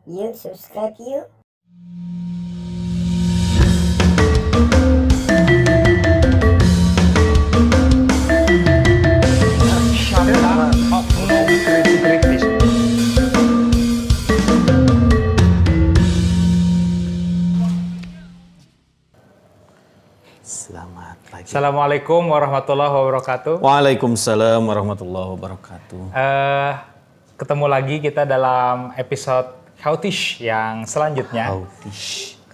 Yuk subscribe yuk. Selamat pagi. Assalamualaikum warahmatullahi wabarakatuh. Waalaikumsalam warahmatullahi wabarakatuh. Ketemu lagi kita dalam episode Kautish yang selanjutnya.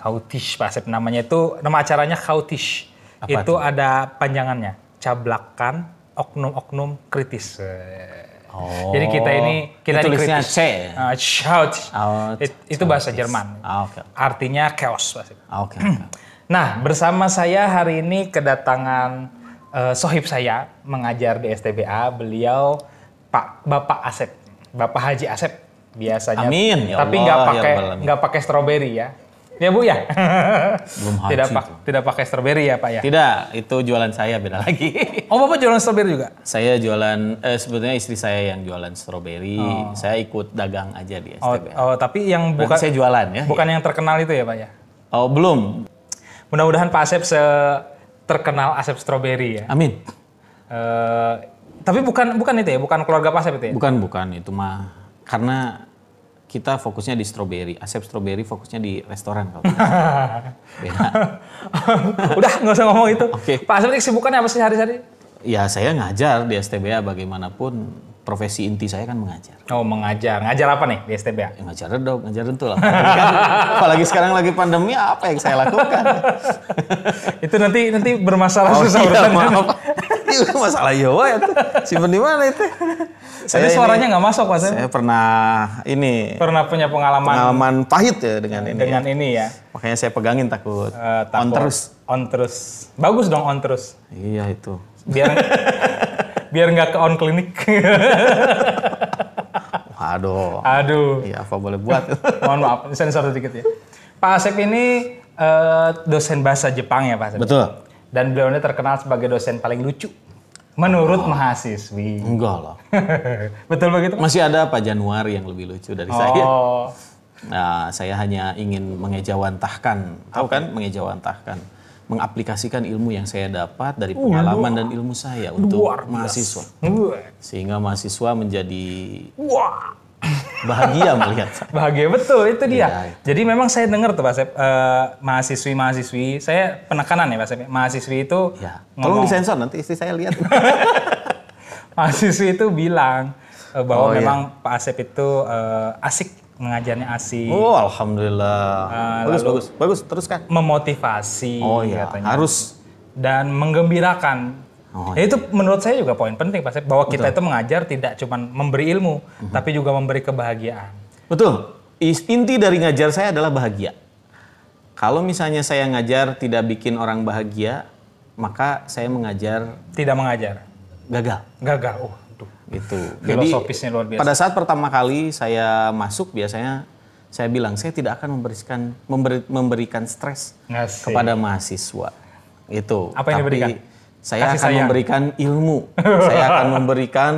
Kautish, Pak Asep, namanya itu, nama acaranya Kautish. Apa Itu tuh? ada panjangannya, cablakan oknum-oknum kritis. Oh, Jadi kita tulisnya dikritis. C. Kautish. Oh, Itu bahasa Kautish. Jerman. Oke. Artinya chaos, Pak Asep. Oke. Nah, bersama saya hari ini kedatangan sohib saya mengajar di STBA. Beliau Bapak Asep, Bapak Haji Asep biasanya. Amin, ya Tapi Allah, nggak ya pakai Rabbal Alamin. nggak pakai stroberi ya. Ya Bu ya. Belum haji tidak pakai stroberi ya Pak ya. Tidak, itu jualan saya beda lagi. Oh Bapak jualan stroberi juga? Saya jualan, sebetulnya istri saya yang jualan stroberi. Saya ikut dagang aja di STBA. Oh, tapi yang Berarti bukan saya jualan ya. bukan yang terkenal itu ya Pak ya. Oh, belum. Mudah-mudahan Pak Asep terkenal Asep stroberi ya. Amin. Tapi bukan itu ya, bukan keluarga Pak Asep itu ya. Bukan itu mah karena kita fokusnya di stroberi. Asep stroberi fokusnya di restoran kalau. Beda. Udah nggak usah ngomong itu. Oke. Pak Asep kesibukannya apa sih hari-hari? Ya saya ngajar di STBA bagaimanapun profesi inti saya kan mengajar. Oh mengajar. Ngajar apa nih di STBA? Ya, ngajar redok, ngajar rentul lah. Apalagi sekarang lagi pandemi, apa yang saya lakukan? Itu nanti bermasalah susah iya, urusannya. maaf. Itu masalah Yowa ya tuh. Simpen di mana itu? Tapi suaranya nggak masuk Pak Asep. Saya pernah Pernah punya pengalaman pahit ya dengan ini. dengan ya. ini ya. Makanya saya pegangin takut. Takut. On terus. On terus. Bagus dong on terus. Iya itu. Biar nggak ke on klinik. Waduh. Aduh. Iya apa boleh buat. Mohon maaf, sensor sedikit ya. Pak Asep ini dosen bahasa Jepang ya Pak Asep? Betul. Dan beliau ini terkenal sebagai dosen paling lucu. Menurut mahasiswi. Enggak lah. Betul begitu? Masih ada Pak Januari yang lebih lucu dari saya. Oh. Nah, saya hanya ingin mengejawantahkan, tahu kan mengejawantahkan, mengaplikasikan ilmu yang saya dapat dari pengalaman dan ilmu saya untuk Luar biasa. mahasiswa. Wah. Sehingga mahasiswa menjadi Wah. bahagia melihat saya. Bahagia betul, itu dia. Iya. Jadi memang saya dengar tuh Pak Asep, mahasiswi-mahasiswi, saya penekanan ya Pak Asep, mahasiswi itu Ya, tolong disensor nanti istri saya lihat. mahasiswi itu bilang bahwa Oh, iya. memang Pak Asep itu asik, mengajarnya asik, Oh, alhamdulillah. Bagus, teruskan. memotivasi Oh iya, katanya. harus. Dan menggembirakan. Oh, Ya, itu menurut saya juga poin penting Pak Asep, bahwa kita itu mengajar tidak cuma memberi ilmu, tapi juga memberi kebahagiaan. Betul. Inti dari ngajar saya adalah bahagia. Kalau misalnya saya ngajar tidak bikin orang bahagia, maka saya mengajar Tidak mengajar, gagal. gagal. Aduh. Gitu. Filosofisnya luar biasa. Pada saat pertama kali saya masuk biasanya saya bilang saya tidak akan memberikan stres Ngasih. kepada mahasiswa. Itu. Apa yang diberikan? Saya Kasih akan sayang. memberikan ilmu. Saya akan memberikan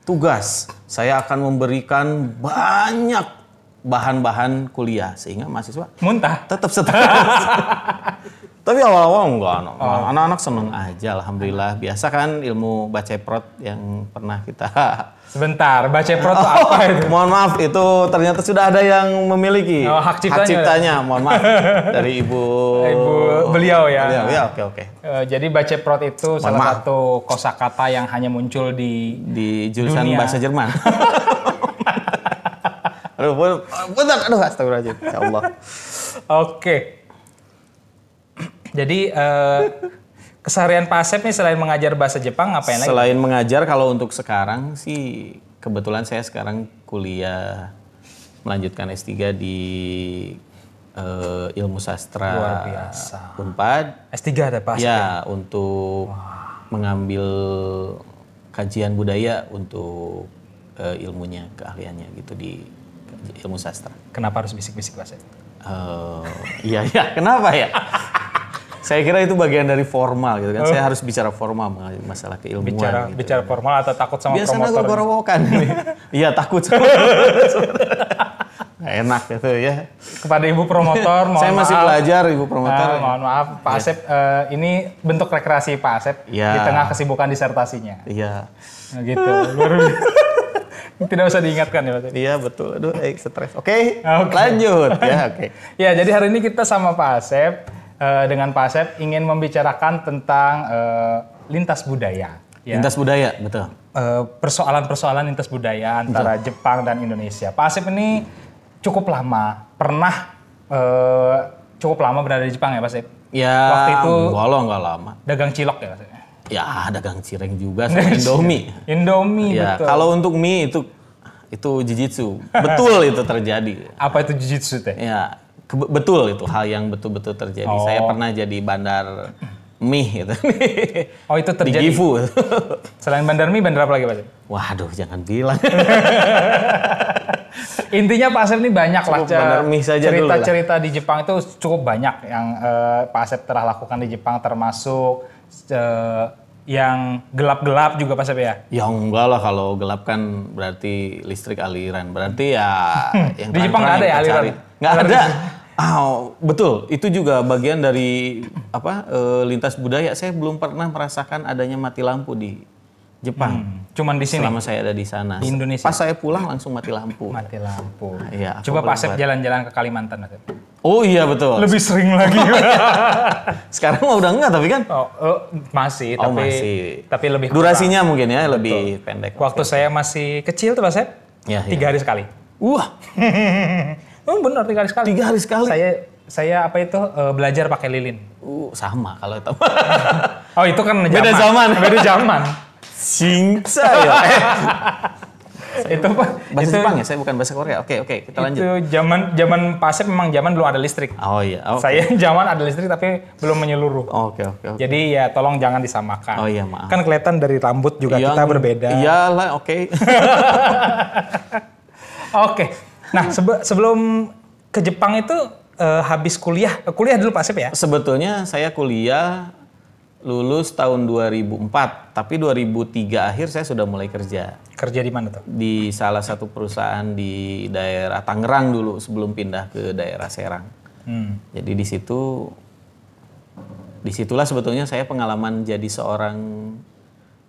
tugas. Saya akan memberikan banyak bahan-bahan kuliah sehingga mahasiswa Muntah. tetap stres. Tapi awal-awal enggak, anak-anak seneng aja, alhamdulillah. Biasa kan ilmu baceprot yang pernah kita. Sebentar, baceprot itu apa itu? Mohon maaf, itu ternyata sudah ada yang memiliki Oh, hak ciptanya. Mohon maaf dari ibu. Beliau ya. Beliau, ya oke. Jadi baceprot itu salah maaf. satu kosakata yang hanya muncul di Di jurusan Dunia. bahasa Jerman. Aduh, astagfirullahaladzim. Ya Allah. Oke. Jadi keseharian Pak Asep nih selain mengajar bahasa Jepang ngapain lagi? Selain mengajar, kalau untuk sekarang sih kebetulan saya sekarang kuliah melanjutkan S3 di ilmu sastra Luar biasa. Unpad. S3 ada Pak Asep. Ya, untuk mengambil kajian budaya untuk ilmunya, keahliannya gitu di ilmu sastra. Kenapa harus bisik-bisik Pak Asep? Iya, kenapa ya? Saya kira itu bagian dari formal gitu kan. Saya harus bicara formal mengenai masalah keilmuan. gitu. Bicara formal atau takut sama Biasanya promotor? gorowokan. Iya takut. enak gitu ya. Kepada Ibu Promotor, mohon Saya masih maaf. belajar Ibu Promotor. Mohon maaf, Pak Asep, ini bentuk rekreasi Pak Asep Ya. di tengah kesibukan disertasinya. Iya. Nah, gitu, luar biasa. Tidak usah diingatkan ya Pak Asep. Iya betul. Aduh, stres. Oke. Oke. Lanjut ya. Oke. Ya, jadi hari ini kita sama Pak Asep, dengan Pak Asep ingin membicarakan tentang lintas budaya. Ya. Lintas budaya, betul. Persoalan-persoalan lintas budaya antara Jepang dan Indonesia. Pak Asep ini cukup lama, cukup lama berada di Jepang ya Pak Asep? Ya, Waktu itu nggak lama. dagang cilok ya Pak Asep? Ya, dagang cireng juga sama Indomie. Indomie, Ya, betul. kalau untuk mie itu jujitsu. Betul itu terjadi. Apa itu jujitsu teh? Ya, betul itu hal yang betul-betul terjadi. Oh. Saya pernah jadi bandar mie gitu. Oh, itu Di terjadi. Gifu. Selain bandar mie, bandar apa lagi Pak Asep? Waduh, jangan bilang. Intinya Pak Asep ini banyak lah Cukup bandar mie saja dulu lah. cerita-cerita di Jepang itu cukup banyak yang Pak Asep telah lakukan di Jepang, termasuk yang gelap-gelap juga Pak Asep ya? Ya enggak lah, kalau gelap kan berarti listrik aliran. Berarti ya yang Di Jepang nggak ada ya aliran? Nggak ada. Betul. Itu juga bagian dari lintas budaya. Saya belum pernah merasakan adanya mati lampu di Jepang. Cuman di sini? Selama saya ada di sana. Di Indonesia? Pas saya pulang langsung mati lampu. Mati lampu. Iya, Coba aku Pak Asep belum jalan-jalan ke Kalimantan Pak Asep. Oh iya betul. Lebih sering lagi. Sekarang mah udah enggak tapi kan. Masih, Oh, tapi masih. tapi lebih Durasinya mungkin ya lebih pendek. Waktu saya masih kecil tuh Pak Asep, Ya, 3 hari sekali. Wah, Benar 3 hari sekali. 3 hari sekali. Saya belajar pakai lilin. Sama kalau itu. Oh itu kan Beda zaman. Beda zaman. Singsa ya. Itu Pak. Bahasa itu, Jepang ya, saya bukan bahasa Korea. Oke, kita lanjut. Itu zaman Pak Asep memang zaman belum ada listrik. Oh iya, oke. Saya zaman ada listrik tapi belum menyeluruh. Oke. Jadi ya tolong jangan disamakan. Oh iya, maaf. Kan kelihatan dari rambut juga kita berbeda. Iyalah, oke. Oke. Nah, sebelum ke Jepang itu habis kuliah dulu Pak Asep ya? Sebetulnya saya kuliah lulus tahun 2004, tapi 2003 akhir saya sudah mulai kerja. Kerja di mana tuh? Di salah satu perusahaan di daerah Tangerang dulu sebelum pindah ke daerah Serang. Jadi disitulah sebetulnya saya pengalaman jadi seorang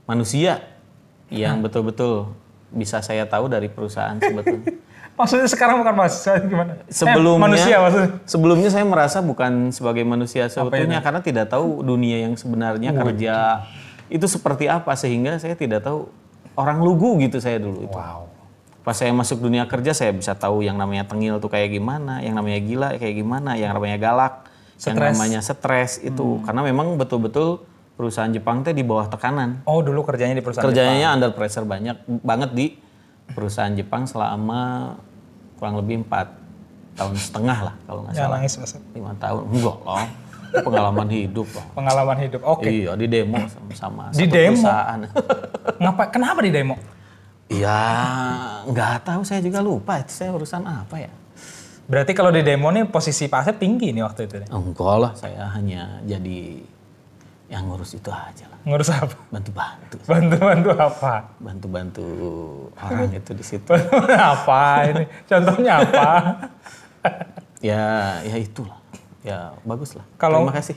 manusia yang betul-betul bisa saya tahu dari perusahaan sebetulnya. Maksudnya sekarang bukan mahasiswa gimana? Sebelumnya, manusia maksudnya. Sebelumnya saya merasa bukan sebagai manusia seutuhnya karena tidak tahu dunia yang sebenarnya kerja itu seperti apa, sehingga saya tidak tahu orang lugu gitu saya dulu itu. Wow. Pas saya masuk dunia kerja saya bisa tahu yang namanya tengil tuh kayak gimana, yang namanya gila kayak gimana, yang namanya galak, yang namanya stres itu. Karena memang betul-betul perusahaan Jepang teh di bawah tekanan. Oh, dulu kerjanya di perusahaan Kerjanya under pressure banyak banget di perusahaan Jepang selama kurang lebih 4,5 tahun lah kalau nggak salah. Nangis Mas. 5 tahun, enggak lah. Pengalaman hidup lah. Pengalaman hidup. Oke. Iya, di demo sama Di satu demo? perusahaan. Kenapa di demo? Iya, nggak tahu, saya juga lupa itu saya urusan apa ya. Berarti kalau di demo nih posisi Pak Asep tinggi nih waktu itu. Enggak lah, saya hanya jadi yang ngurus itu aja lah. Ngurus apa? Bantu-bantu. Bantu-bantu apa? Bantu-bantu orang itu di situ. Apa ini? Contohnya apa? Ya itulah. Ya bagus lah. Kalau- Terima kasih.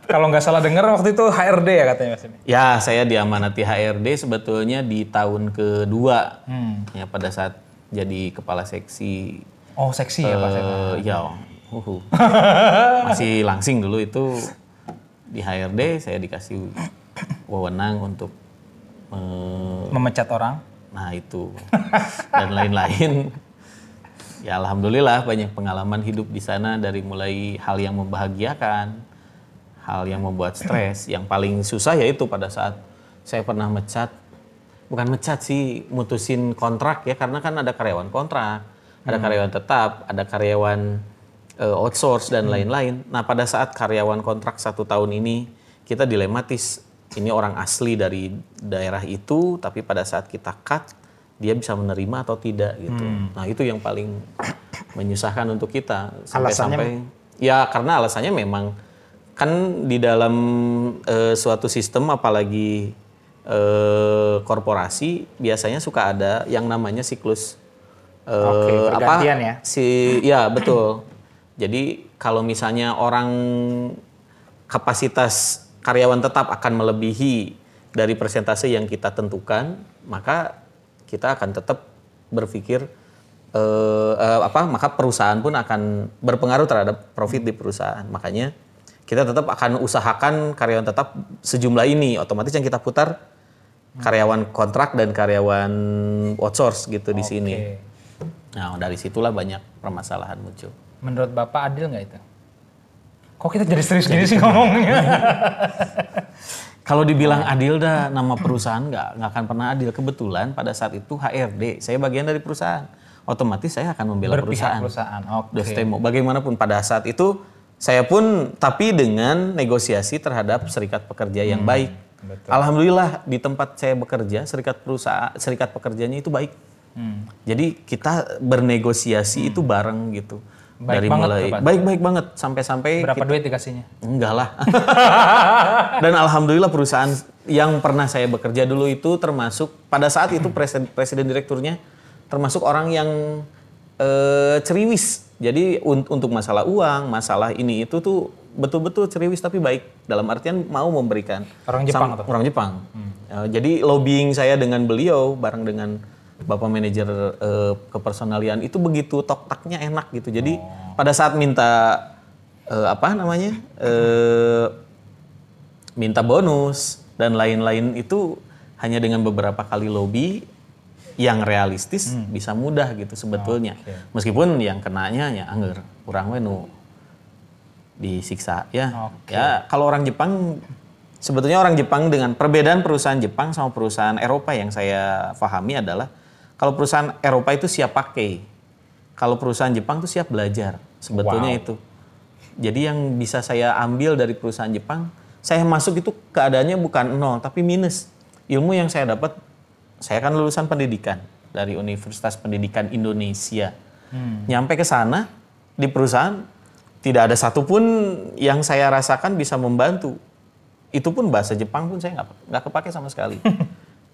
Kalau nggak salah dengar waktu itu HRD ya katanya Mas ini. Ya, saya diamanati HRD sebetulnya di tahun kedua. Ya, pada saat jadi kepala seksi. Oh, seksi ya Pak Asep. Masih langsing dulu itu di HRD saya dikasih wewenang untuk Memecat orang. nah itu dan lain-lain. Ya alhamdulillah banyak pengalaman hidup di sana, dari mulai hal yang membahagiakan, hal yang membuat stres. Yang paling susah yaitu pada saat saya pernah bukan mecat sih, mutusin kontrak ya, karena kan ada karyawan kontrak, ada karyawan tetap, ada karyawan outsource dan lain-lain. Nah pada saat karyawan kontrak 1 tahun ini kita dilematis, ini orang asli dari daerah itu, tapi pada saat kita cut dia bisa menerima atau tidak gitu. Nah itu yang paling menyusahkan untuk kita sampai ya karena alasannya memang kan di dalam suatu sistem apalagi korporasi biasanya suka ada yang namanya siklus Oke, bergantian ya. Ya betul. Jadi kalau misalnya orang kapasitas karyawan tetap akan melebihi dari persentase yang kita tentukan, maka kita akan tetap berpikir maka perusahaan pun akan berpengaruh terhadap profit di perusahaan. Makanya kita tetap akan usahakan karyawan tetap sejumlah ini. Otomatis yang kita putar karyawan kontrak dan karyawan outsource gitu di sini. Nah, dari situlah banyak permasalahan muncul. Menurut Bapak adil nggak itu? Kok kita jadi serius gini sih ngomongnya? Kalau dibilang adil dah, nama perusahaan nggak akan pernah adil. Kebetulan pada saat itu HRD, saya bagian dari perusahaan. Otomatis saya akan membela perusahaan. Bagaimanapun pada saat itu, saya pun tapi dengan negosiasi terhadap serikat pekerja yang baik. Betul. Alhamdulillah di tempat saya bekerja, serikat pekerjanya itu baik. Jadi kita bernegosiasi itu bareng gitu. Baik banget, baik banget sampai berapa duit dikasihnya? Enggak lah. Dan alhamdulillah perusahaan yang pernah saya bekerja dulu itu termasuk pada saat itu presiden direkturnya termasuk orang yang ceriwis. Jadi untuk masalah uang, masalah ini itu tuh betul-betul ceriwis tapi baik dalam artian mau memberikan. Orang Jepang atau? Orang Jepang. Jadi lobbying saya dengan beliau bareng dengan Bapak manajer kepersonalian itu begitu tok-taknya enak gitu. Jadi pada saat minta minta bonus dan lain-lain itu hanya dengan beberapa kali lobby yang realistis bisa mudah gitu sebetulnya. Meskipun yang kenanya ya angger kurang nu disiksa ya. Ya kalau orang Jepang sebetulnya orang Jepang dengan perbedaan perusahaan Jepang sama perusahaan Eropa yang saya pahami adalah kalau perusahaan Eropa itu siap pakai. Kalau perusahaan Jepang itu siap belajar. Sebetulnya itu. Jadi yang bisa saya ambil dari perusahaan Jepang, saya masuk itu keadaannya bukan nol, tapi minus. Ilmu yang saya dapat, saya kan lulusan pendidikan dari Universitas Pendidikan Indonesia. Nyampe ke sana, di perusahaan, tidak ada satupun yang saya rasakan bisa membantu. Itu pun bahasa Jepang pun saya nggak kepake sama sekali.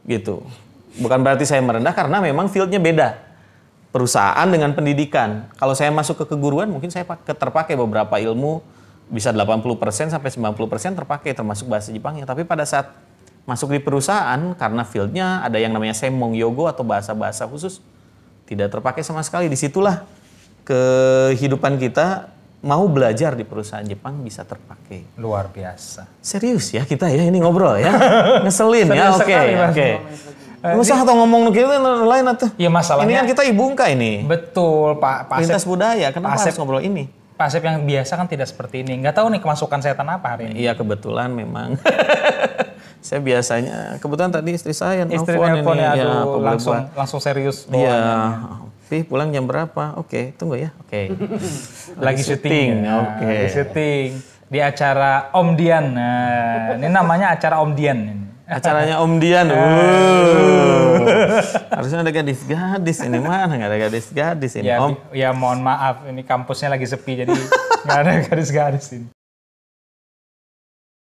Gitu. Bukan berarti saya merendah karena memang fieldnya beda. Perusahaan dengan pendidikan. Kalau saya masuk ke keguruan mungkin saya terpakai beberapa ilmu bisa 80% sampai 90% terpakai termasuk bahasa Jepangnya. Tapi pada saat masuk di perusahaan karena fieldnya ada yang namanya semmong yogo atau bahasa-bahasa khusus tidak terpakai sama sekali. Disitulah kehidupan kita mau belajar di perusahaan Jepang bisa terpakai. Luar biasa. Serius ya kita ya ini ngobrol ya. Ngeselin ya. Oke. Usah atau ngomong gitu lain atau. Iya masalahnya. Ini kan kita ibungka ini. Betul Pak Asep. Lintas budaya. Kenapa harus ngobrol ini? Pak Asep yang biasa kan tidak seperti ini. Nggak tahu nih kemasukan setan apa hari ini. Iya kebetulan memang. Saya biasanya kebetulan tadi istri saya nelfon ini. Ya, langsung serius bawaannya. Iya. Pulang jam berapa? Oke, tunggu ya. Oke. Lagi syuting. Oke. Lagi syuting di acara Om Dian. Nah, ini namanya acara Om Dian ini. Acaranya Om Dian. Harusnya ada gadis-gadis ini mana nggak ada gadis-gadis ini. Ya, Om. Ya mohon maaf ini kampusnya lagi sepi jadi nggak ada gadis-gadis ini.